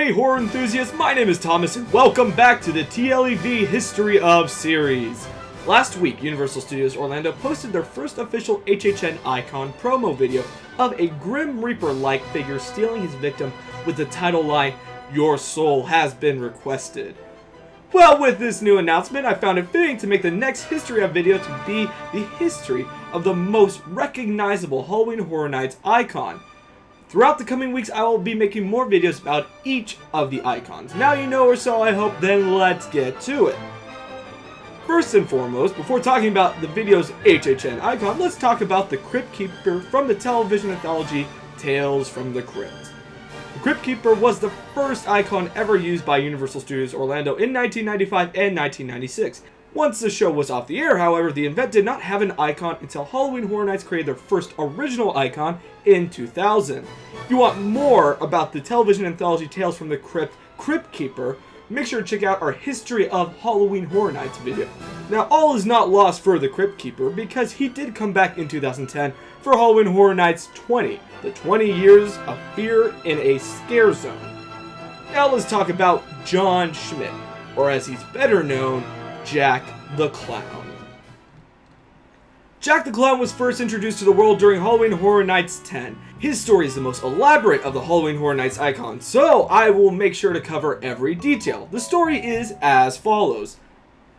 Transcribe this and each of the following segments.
Hey horror enthusiasts, my name is Thomas and welcome back to the TLEV History of series. Last week, Universal Studios Orlando posted their first official HHN Icon promo video of a Grim Reaper-like figure stealing his victim with the title line, "Your soul has been requested." Well, with this new announcement, I found it fitting to make the next History of video to be the history of the most recognizable Halloween Horror Nights icon. Throughout the coming weeks, I will be making more videos about each of the icons. Now you know, or so I hope, then let's get to it. First and foremost, before talking about the video's HHN icon, let's talk about the Crypt Keeper from the television anthology Tales from the Crypt. The Crypt Keeper was the first icon ever used by Universal Studios Orlando in 1995 and 1996. Once the show was off the air, however, the event did not have an icon until Halloween Horror Nights created their first original icon in 2000. If you want more about the television anthology Tales from the Crypt Keeper, make sure to check out our History of Halloween Horror Nights video. Now, all is not lost for the Crypt Keeper because he did come back in 2010 for Halloween Horror Nights 20, the 20 years of fear in a scare zone. Now let's talk about John Schmidt, or as he's better known, Jack the Clown. Jack the Clown was first introduced to the world during Halloween Horror Nights 10. His story is the most elaborate of the Halloween Horror Nights icons, so I will make sure to cover every detail. The story is as follows.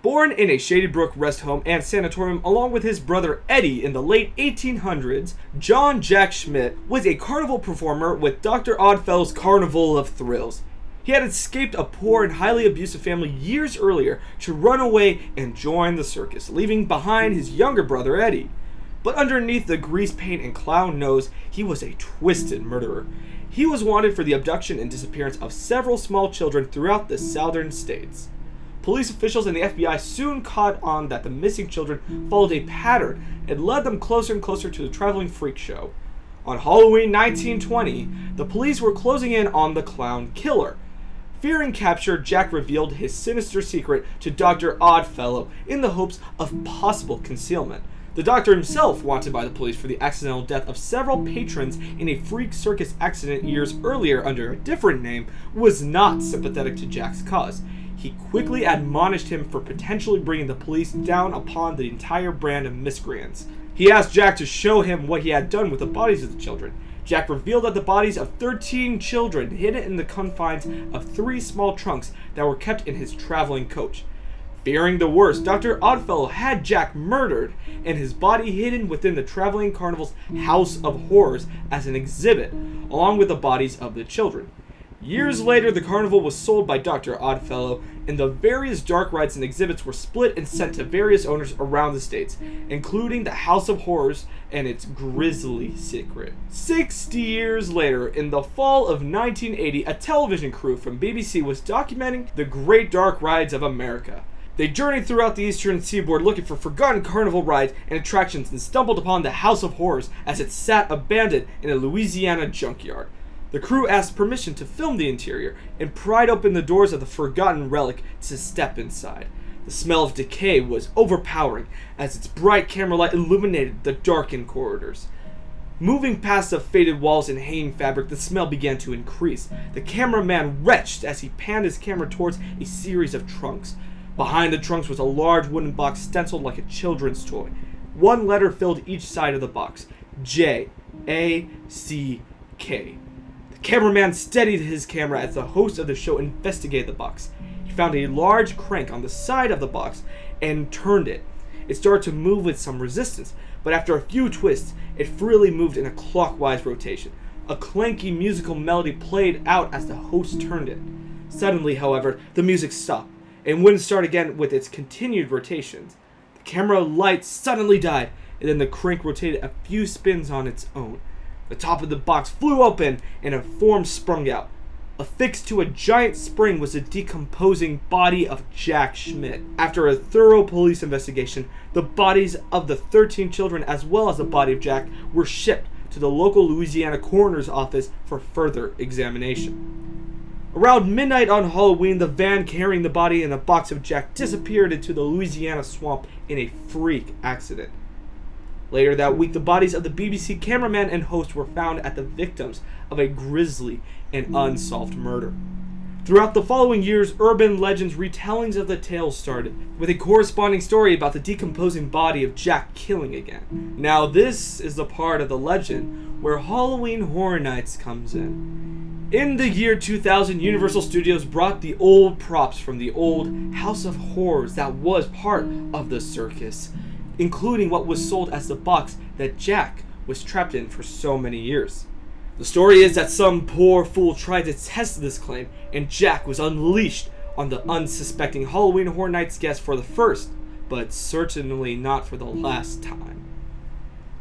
Born in a Shady Brook rest home and sanatorium along with his brother Eddie in the late 1800s, John Jack Schmidt was a carnival performer with Dr. Oddfellow's Carnival of Thrills. He had escaped a poor and highly abusive family years earlier to run away and join the circus, leaving behind his younger brother Eddie. But underneath the grease paint and clown nose, he was a twisted murderer. He was wanted for the abduction and disappearance of several small children throughout the southern states. Police officials and the FBI soon caught on that the missing children followed a pattern and led them closer and closer to the traveling freak show. On Halloween 1920, the police were closing in on the clown killer. Fearing capture, Jack revealed his sinister secret to Dr. Oddfellow in the hopes of possible concealment. The doctor himself, wanted by the police for the accidental death of several patrons in a freak circus accident years earlier under a different name, was not sympathetic to Jack's cause. He quickly admonished him for potentially bringing the police down upon the entire brand of miscreants. He asked Jack to show him what he had done with the bodies of the children. Jack revealed that the bodies of 13 children hidden in the confines of 3 small trunks that were kept in his traveling coach. Fearing the worst, Dr. Oddfellow had Jack murdered and his body hidden within the traveling carnival's House of Horrors as an exhibit, along with the bodies of the children. Years later, the carnival was sold by Dr. Oddfellow, and the various dark rides and exhibits were split and sent to various owners around the states, including the House of Horrors and its grisly secret. 60 years later, in the fall of 1980, a television crew from BBC was documenting the great dark rides of America. They journeyed throughout the eastern seaboard looking for forgotten carnival rides and attractions and stumbled upon the House of Horrors as it sat abandoned in a Louisiana junkyard. The crew asked permission to film the interior and pried open the doors of the forgotten relic to step inside. The smell of decay was overpowering as its bright camera light illuminated the darkened corridors. Moving past the faded walls and hanging fabric, the smell began to increase. The cameraman retched as he panned his camera towards a series of trunks. Behind the trunks was a large wooden box stenciled like a children's toy. One letter filled each side of the box. J-A-C-K. The cameraman steadied his camera as the host of the show investigated the box. He found a large crank on the side of the box and turned it. It started to move with some resistance, but after a few twists, it freely moved in a clockwise rotation. A clanky musical melody played out as the host turned it. Suddenly, however, the music stopped and wouldn't start again with its continued rotations. The camera light suddenly died, and then the crank rotated a few spins on its own. The top of the box flew open, and a form sprung out. Affixed to a giant spring was the decomposing body of Jack Schmidt. After a thorough police investigation, the bodies of the 13 children as well as the body of Jack were shipped to the local Louisiana coroner's office for further examination. Around midnight on Halloween, the van carrying the body and a box of Jack disappeared into the Louisiana swamp in a freak accident. Later that week, the bodies of the BBC cameraman and host were found at the victims of a grisly and unsolved murder. Throughout the following years, urban legends retellings of the tales started, with a corresponding story about the decomposing body of Jack killing again. Now this is the part of the legend where Halloween Horror Nights comes in. In the year 2000, Universal Studios brought the old props from the old House of Horrors that was part of the circus, including what was sold as the box that Jack was trapped in for so many years. The story is that some poor fool tried to test this claim, and Jack was unleashed on the unsuspecting Halloween Horror Nights guest for the first, but certainly not for the last time.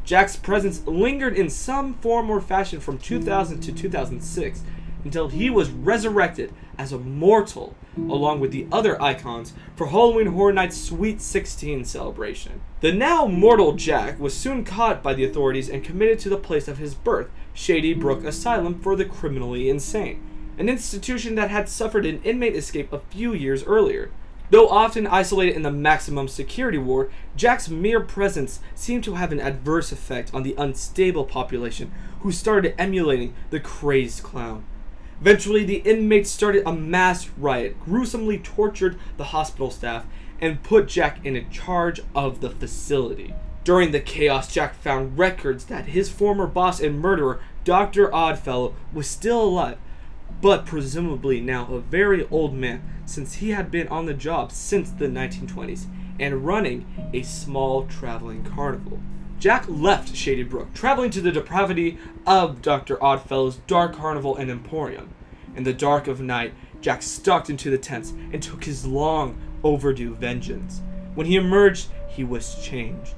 Jack's presence lingered in some form or fashion from 2000 to 2006 until he was resurrected as a mortal along with the other icons for Halloween Horror Nights Sweet 16 celebration. The now mortal Jack was soon caught by the authorities and committed to the place of his birth, Shady Brook Asylum for the Criminally Insane, an institution that had suffered an inmate escape a few years earlier. Though often isolated in the maximum security ward, Jack's mere presence seemed to have an adverse effect on the unstable population, who started emulating the crazed clown. Eventually, the inmates started a mass riot, gruesomely tortured the hospital staff, and put Jack in charge of the facility. During the chaos, Jack found records that his former boss and murderer, Dr. Oddfellow, was still alive, but presumably now a very old man, since he had been on the job since the 1920s and running a small traveling carnival. Jack left Shady Brook, traveling to the depravity of Dr. Oddfellow's dark carnival and emporium. In the dark of night, Jack stalked into the tents and took his long overdue vengeance. When he emerged, he was changed.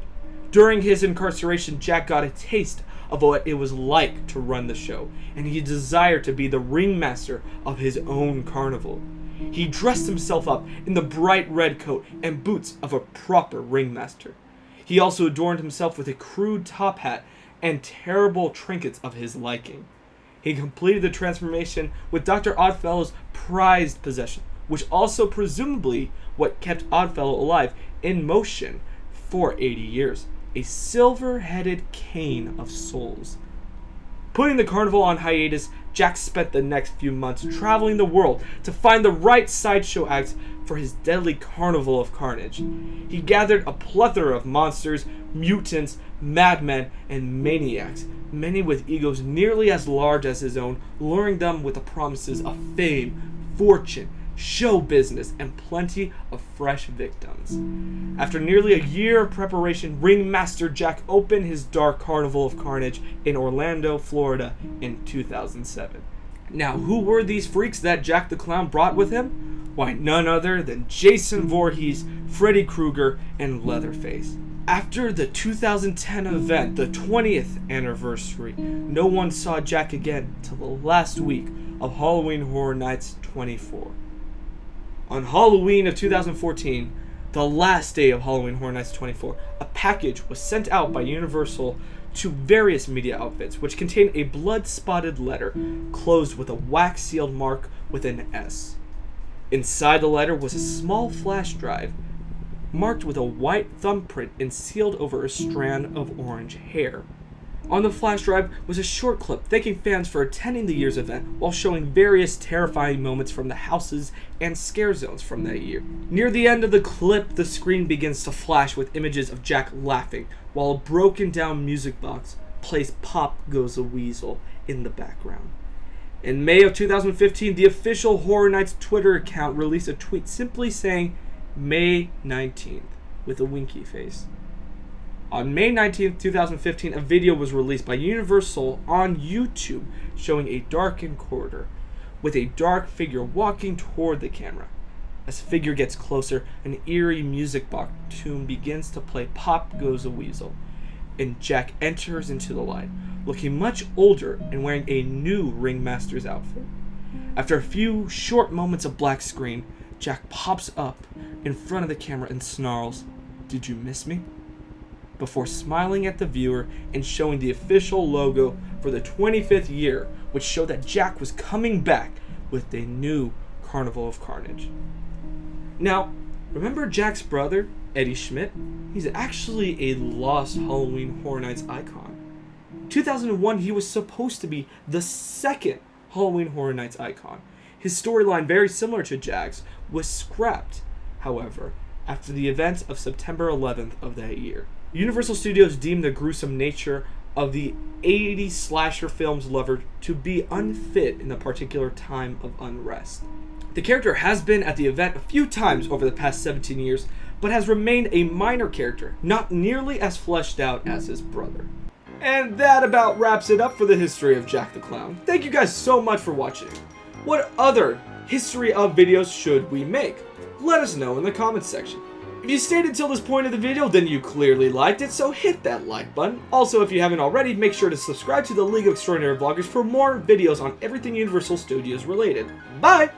During his incarceration, Jack got a taste of what it was like to run the show, and he desired to be the ringmaster of his own carnival. He dressed himself up in the bright red coat and boots of a proper ringmaster. He also adorned himself with a crude top hat and terrible trinkets of his liking. He completed the transformation with Dr. Oddfellow's prized possession, which also presumably what kept Oddfellow alive in motion for 80 years, a silver-headed cane of souls. Putting the carnival on hiatus, Jack spent the next few months traveling the world to find the right sideshow acts for his deadly Carnival of Carnage. He gathered a plethora of monsters, mutants, madmen, and maniacs, many with egos nearly as large as his own, luring them with the promises of fame, fortune, show business, and plenty of fresh victims. After nearly a year of preparation, Ringmaster Jack opened his dark Carnival of Carnage in Orlando, Florida in 2007. Now, who were these freaks that Jack the Clown brought with him? Why, none other than Jason Voorhees, Freddy Krueger, and Leatherface. After the 2010 event, the 20th anniversary, no one saw Jack again till the last week of Halloween Horror Nights 24. On Halloween of 2014, the last day of Halloween Horror Nights 24, a package was sent out by Universal to various media outfits, which contained a blood-spotted letter closed with a wax-sealed mark with an S. Inside the letter was a small flash drive marked with a white thumbprint and sealed over a strand of orange hair. On the flash drive was a short clip thanking fans for attending the year's event while showing various terrifying moments from the houses and scare zones from that year. Near the end of the clip, the screen begins to flash with images of Jack laughing while a broken down music box plays Pop Goes a Weasel in the background. In May of 2015, the official Horror Nights Twitter account released a tweet simply saying May 19th with a winky face. On May 19th, 2015, a video was released by Universal on YouTube showing a darkened corridor with a dark figure walking toward the camera. As the figure gets closer, an eerie music box tune begins to play Pop Goes a Weasel, and Jack enters into the light, looking much older and wearing a new Ringmaster's outfit. After a few short moments of black screen, Jack pops up in front of the camera and snarls, "Did you miss me?" before smiling at the viewer and showing the official logo for the 25th year, which showed that Jack was coming back with a new Carnival of Carnage. Now, remember Jack's brother, Eddie Schmidt? He's actually a lost Halloween Horror Nights icon. In 2001, he was supposed to be the second Halloween Horror Nights icon. His storyline, very similar to Jack's, was scrapped, however, after the events of September 11th of that year. Universal Studios deemed the gruesome nature of the 80s slasher film's lover to be unfit in the particular time of unrest. The character has been at the event a few times over the past 17 years, but has remained a minor character, not nearly as fleshed out as his brother. And that about wraps it up for the history of Jack the Clown. Thank you guys so much for watching. What other history of videos should we make? Let us know in the comments section. If you stayed until this point of the video, then you clearly liked it, so hit that like button. Also, if you haven't already, make sure to subscribe to the League of Extraordinary Vloggers for more videos on everything Universal Studios related. Bye!